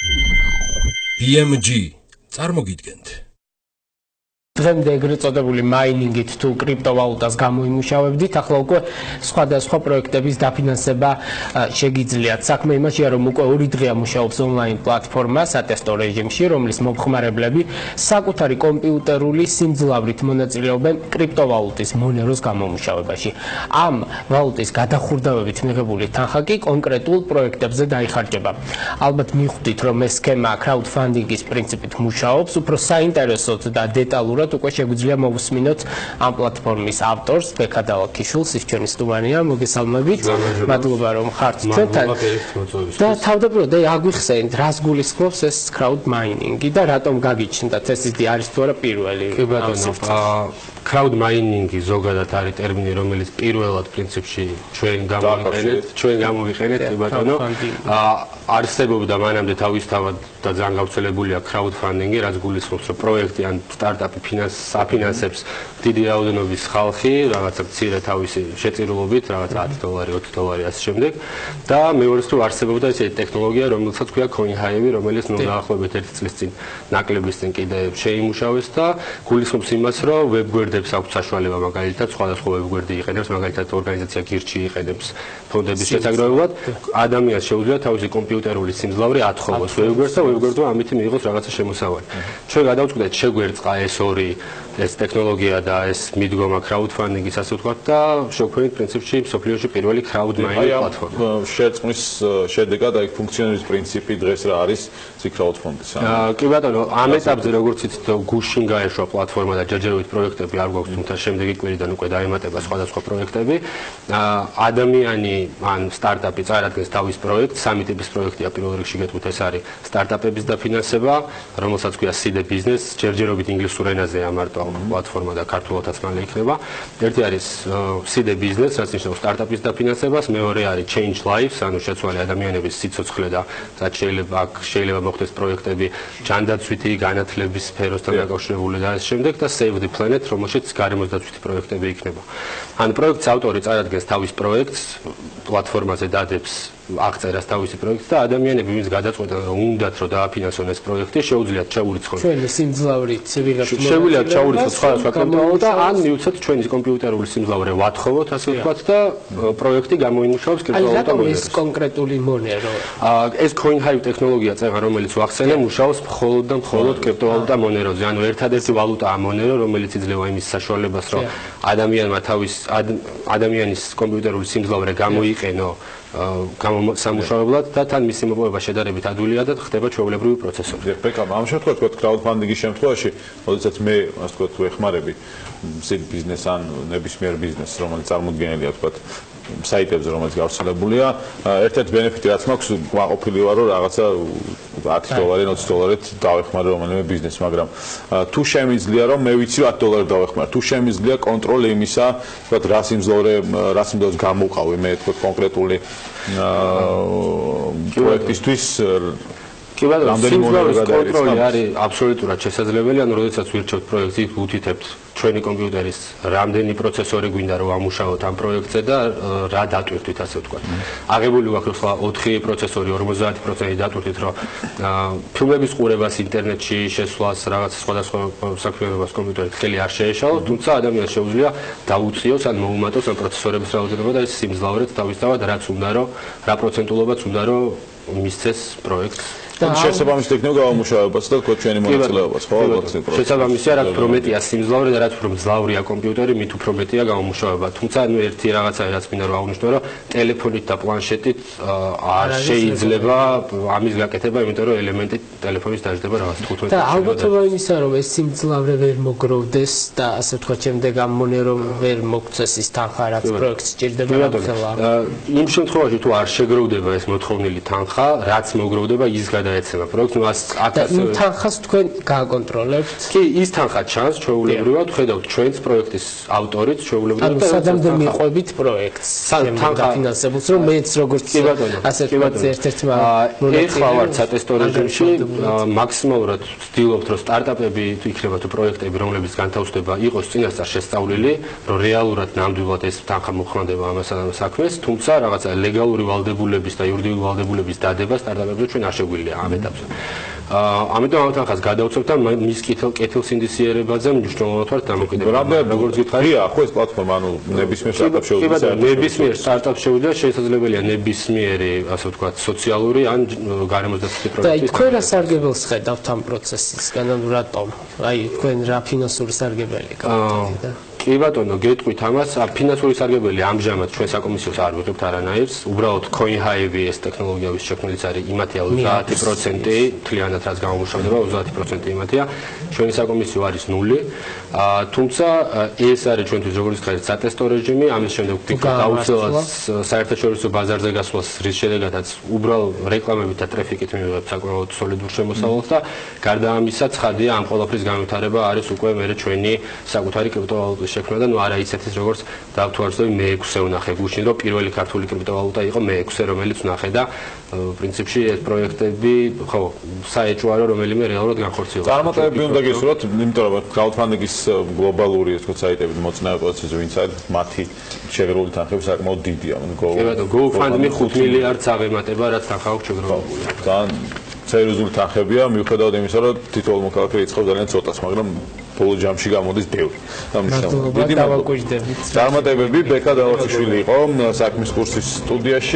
BMG წარმოგიდგენთ დღემდე ეგრეთ წოდებული მაინინგით თუ კრიპტოვალუტას გამოიმუშავებდით, ახლა უკვე სხვადასხვა პროექტების დაფინანსება შეგიძლიათ. საქმე იმაშია, რომ უკვე 2 დღეა მუშაობს ონლაინ პლატფორმა სატესტო რეჟიმში, რომლის მომხმარებლები საკუთარი კომპიუტერული სიმძლავრით მონაწილეობენ კრიპტოვალუტის მონეროს გამომუშავებაში. ამ ვალუტის გადახურდავებით მიღებული თანხა კი კონკრეტულ პროექტებზე დაიხარჯება. ალბათ მიხვდით, რომ ეს სქემა crowdfunding-ის პრინციპით მუშაობს, უფრო საინტერესოდ და დეტალურად უკვე შეგვიძლია მოვუსმინოთ ამ პლატფორმის ავტორს ბექა დავაქიშვილს, ის ჩვენი სტუმარია, მოგესალმებით. მადლობა რომ ხართ ჩვენთან. და თავდაპირველად აგვიხსენით, რას გულისხმობს ეს crowd mining-ი და რატომ გაგიჩნდათ ეს იდეა, არის თუ არა პირველი? კი ბატონო, crowd mining-ი ზოგადად არის ტერმინი, რომელიც პირველად პრინციპში ჩვენ გამოვიყენეთ, კი ბატონო. არსებობდა მანამდე თავისთავად და ძალიან გავრცელებულია crowdfunding-ი, რაც გულისხმობს, რომ პროექტი ან სტარტაპი აფინანსებს დიდი რაოდენობის ხალხი, რაღაცა მცირე თავისი შეწირულობით, რაღაც $10, $20 ასე შემდეგ. და მეორე მხრივ არსებობდა ესეთი ტექნოლოგია, რომელსაც ქვია CoinHive, რომელიც დაახლოებით 1 წლის წინ ნაკლების წინ კიდე შეიმუშავეს და გულისხმობს იმას, რომ ვებგვერდებს აქვს საშუალება მაგალითად სხვადასხვა ვებგვერდი იყენებს, მაგალითად ორგანიზაცია გირჩი იყენებს ფონდების შესაძლებლად, ადამიანს შეუძლია თავისი კომპიუტერული სიმძლავრე ათხოვოს ვებგვერდს და ვებგვერდმა ამით მიიღოს რაღაცა შემოსავალი. ჩვენ გადავწყვეტეთ შეგვერწყა ეს ორი ეს ტექნოლოგია და ეს მიდგომა crowdfunding-ის ასე ვთქვათ და შევქმნით პრინციპში მსოფლიოში პირველი crowd mining პლატფორმა. შერწყმის შედეგად აი ფუნქციონირების პრინციპი დღეს რა არის crowdfunding-ის? კი ბატონო, ამ ეტაპზე როგორც იცით, გუშინ გაეშვა პლატფორმა და ჯერჯერობით პროექტები არ გვაქვს, თუმცა შემდეგი კვირიდან უკვე დაემატება სხვადასხვა პროექტები. ადამიანი ან სტარტაპი წარადგენს თავის პროექტს, სამი ტიპის პროექტია პირველ რიგში გეტყვით, ეს არის სტარტაპების დაფინანსება, რომელსაც ქვია seed business, ჯერჯერობით ინგლისურ ენაზე ამარტო პლატფორმა და ქართულადაც მალე იქნება. ერთი არის seed business, რაც ნიშნავს სტარტაპის დაფინანსებას, მეორე არის change lives, ანუ შეცვალე ადამიანების სიცოცხლე და რაც შეიძლება მოხდეს პროექტები ჯანდაცვითი განათლების სფეროსთან დაკავშირებული და ამ შემდეგ და save the planet, რომელშიც გარემოსდაცვითი პროექტები იქნება. ან პროექტის ავტორი წარადგენს თავის პროექტს, პლატფორმაზე დადებს აღწერას თავისი პროექტი და ადამიანები ვინც გადაწყვეტენ რომ უნდათ რომ დააფინანსონ ეს პროექტი შეუძლიათ ჩაურიცხონ ჩვენი სიმძლავრით შეუძლიათ ჩაურიცხოთ სხვადასხვა კრიპტოვალუტა და ან მივუცეთ ჩვენი კომპიუტერული სიმძლავრე ვათხოვოთ ასე ვთქვათ და პროექტი გამოიმუშავებს კრიპტოვალუტა მონეროს. ეს კონკრეტული მონერო ეს CoinHive ტექნოლოგია წეღა რომელიც ვახსენე მუშაობს მხოლოდ და მხოლოდ კრიპტოვალუტა მონეროზე. ანუ ერთადერთი ვალუტაა მონერო რომელიც იძლევა იმის საშუალებას რომ ადამიანმა ადამიანის კომპიუტერული სიმძლავრე გამოიყენო სამუშაებლად და თან მისი მოპოვება შედარებით ადვილია და ხდება ჩვეულებრივი პროცესები. ბეკა, ამ შემთხვევაში თქვა crowdfunding-ის შემთხვევაში, როდესაც მე ასე ვთქვათ ვეხმარები seed business ან ნებისმიერ ბიზნესს, რომელიც წარმოდგენილია თქვათ საიტებზე, რომელიც გავრცელებულია, ერთ-ერთი ბენეფიტი რაც მაქვს, გვაყოფილი ვარ რომ რაღაცა $10, $20 დავეხმარე რომელიმე ბიზნესს, მაგრამ თუ შემიძლია რომ მე ვიცი $10 დავეხმარე, თუ შემიძლია კონტროლი იმისა, თქვათ რა სიმძლავრეს გამოვყავი მე თქვათ კონკრეტული პროექტისთვის კი ბატონო, სიმძლავრის კონტროლი არის აბსოლუტურად შესაძლებელი, ანუ როდესაც ვირჩევთ პროექტს, უთითებთ ჩვენი კომპიუტერის რამდენი პროცესორი გვინდა რომ ამუშაოთ ამ პროექტზე და რა დატვირთვით ასე ვთქვათ. აღებული გვაქვს ახლა 4 პროცესორი, 50% დატვირთვით რომ ფილმების ყურებას ინტერნეტში შესვლას, რაღაც სხვადასხვა საქმიანობას კომპიუტერით ხელი არ შეეშალოს, თუმცა ადამიანს შეუძლია დაუწიოს ან მოუმატოს ამ პროცესორების რაოდენობა და ეს სიმძლავრეც თავისთავად რაც უნდა რომ რა პროცენტულობაც უნდა რომ მისცეს პროექტს. შესაბამის ტექნიკა გამომუშავებას და თქვა ჩვენი მონაწილეობას, ხო? შესაბამისია, რაც უფრო მეტია სიმძლავრე და რაც უფრო მძლავრია კომპიუტერი, მით უფრო მეტია გამომუშავება. თუმცა ანუ ერთი რაღაცა რაც მინდა რომ აღვნიშნო, რომ ტელეფონით და პლანშეტით არ შეიძლება ამის გაკეთება, იმიტომ რომ ელემენტი ტელეფონის დაждდება რაღაც 15 და ალბათობა იმისა, რომ ეს სიმძლავრე ვერ მოგროვდეს და ასე ვთქვათ, შემდეგ ამ მონერო ვერ მოგცეს ის თანხა, რაც პროექტს სჭირდება გამხელა. იმ შემთხვევაში თუ არ შეგროვდება ეს მოთხოვნილი თანხა, რაც მოგროვდება ის ეცემა პროექტს 1000 თანხას თქვენ გააკონტროლებთ? კი, ის თანხა ჩანს ჩვეულებრივად, ხედავთ ჩვენს პროექტის ავტორიც ჩვეულებრივად და სადამდე მიყვებით პროექტს თანხა დაფინანსებულს, რომ მეც როგორც ასე ვთქვათ ერთ-ერთმა ეხლა ვართ სატესტო რეჟიმში, მაქსიმალურად ვცდილობთ რომ სტარტაპები იქნება თუ პროექტები რომლებიც განთავსდება იყოს წინასწარ შესწავლილი, რომ რეალურად ნამდვილად ეს თანხა მოხმარდება ამასთან საქმეს, თუმცა რაღაცა ლეგალური ვალდებულების და იურიდიული ვალდებულების დადება სტარტაპებზე ჩვენ არ შეგვიძლია ამ ეტაპზე. ამიტომ ამათ ახაც გადავწევთ და მის კეთილსინდისიერებაზე მნიშვნელოვნად ვარ დამოკიდებული. როგორც გითხარი, ხო ეს პლატფორმა, ანუ ნებისმიერ სტარტაპს შეუძლია. ნებისმიერ სტარტაპს შეუძლია, შესაძლებელია ნებისმიერი, ასე ვთქვათ, სოციალური ან გარემოს დაცვითი პროექტი. და თქვენ რა სარგებელს ხედავთ ამ პროცესისგან, ანუ რატომ? აი, თქვენ რა ფინანსური სარგებელი გაქვთ და კი ბატონო, გეტყვით ამას, ფინანსური სარგებელი ამჟამად ჩვენ საკომისიოს არ ვიღებთ არანაირს. უბრალოდ CoinHive ეს ტექნოლოგია ვის შექმნილიც არის იმათია 30%, თლიანად რაც გამომუშავდება 30% იმათია. ჩვენი საკომისიო არის 0. თუმცა ეს არის ჩვენთვის როგორც ხარ სატესტო რეჟიმი, ამის შემდეგ ვფიქრობ დაუცილებლად საერთაშორისო ბაზარზე გასვლას, რის შედეგადაც უბრალოდ რეკლამებით და ტრაფიკით მივიღებთ საკმაოდ სოლიდურ შემოსავალს და გარდა ამისა ცხადია ამ ყველაფრის განვითარება არის უკვე მე ჩვენი საკუთარი კრიპტოვალუტის შექმნა და ნუ არა ისეთის როგორც დავთვალისწინებ მე-6 ვნახე გუშინ რომ პირველი ქართული კრიპტოვალუტა იყო მე-6 რომელიც ვნახე და პრინციპში ეს პროექტები ხო საეჭვარო რომელიმე რეალურად განხორციელდება. წარმატებები უნდა გესურვოთ, იმიტომ რომ crowdfunding-ის გლობალური ეს თქო საიტები მოწინავე პროცესზე ვინც არის მათი შეგროვებული თანხები საკმაოდ დიდია. კი ბატონო, GoFundMe 5 მილიარდს აღემატება რაც თანხა აქვს შეგროვებული. ძალიან სერიოზული თანხებია, მიუხედავად იმისა, რომ თითოეულ მოქალაქე იწევს ძალიან ცოტას, მაგრამ ბოლო ჯამში გამოდის ბევრი. მადლობა, დავაკვირდებით. წარმატებები, ბეკა დავარციშვილი იყო საქმის კურსის სტუდიაში.